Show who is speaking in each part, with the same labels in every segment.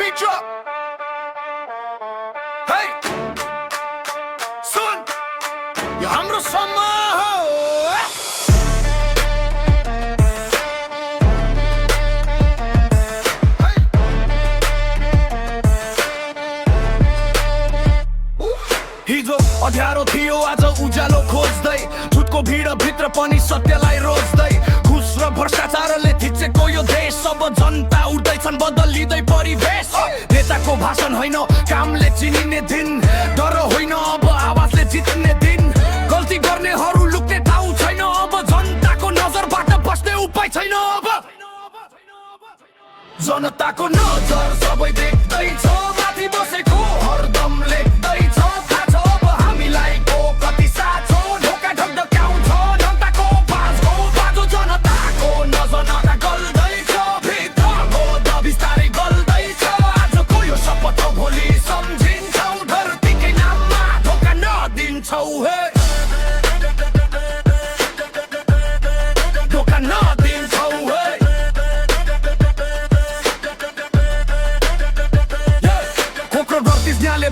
Speaker 1: beat drop. Hey, son, yo hamro सम्म हो हिजो अँध्यारो थियो आज उज्यालो खोज्दै झुटको भिड भित्र पनि सत्यलाई रोज्दै घुस र भ्रष्टाचारले थिचेको यो देश अब जनता उठ्दैछन् बदलिँदै परिवेश नेताको भाषण होइन कामले चिनिने दिन डर होइन अब आवाजले जित्ने दिन गल्ती गर्नेहरू लुक्ने ठाउँ छैन अब जनताको नजरबाट बस्ने उपाय छैन अब जनताको नजर सबै देख्दैछ माथि बसेको हरदम लेख्दैछ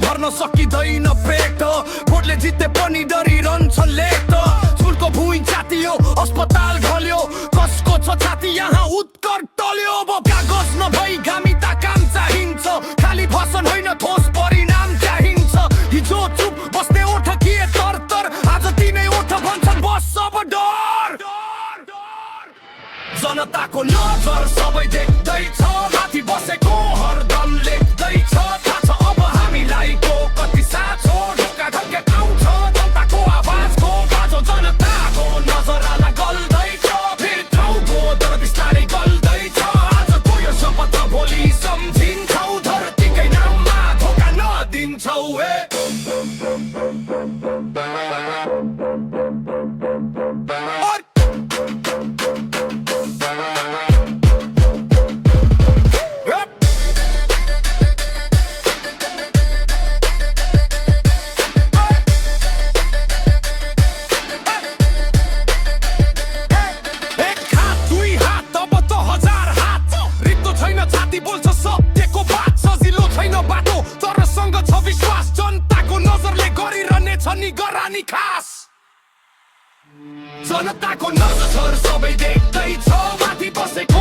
Speaker 1: भर्न सकिँदैन पेट भोटले जित्ते पनि डरिरहन्छ लेट स्कुलको भुइँ च्यातियो अस्पताल ढल्यो कसको छ छाती यहाँ उत्कर टल्यो अब कागज नभई गामिता काम चाहिन्छ खाली भाषण होइन ठोस परिणाम चाहिन्छ हिजो चुप बस्ने ओठ के तर आज तिनै ओठ भन्छन् बस अब डर जनताको नजर सबै देख्दैछ माथि बसेको हरदम लेख्दैछ बोल्छ सत्यको बात सजिलो छैन बाटो तर सँग छ विश्वास जनताको नजरले गरिरहनेछ निगरानी खास जनताको नजर सबै देख्दैछ माथि बसेको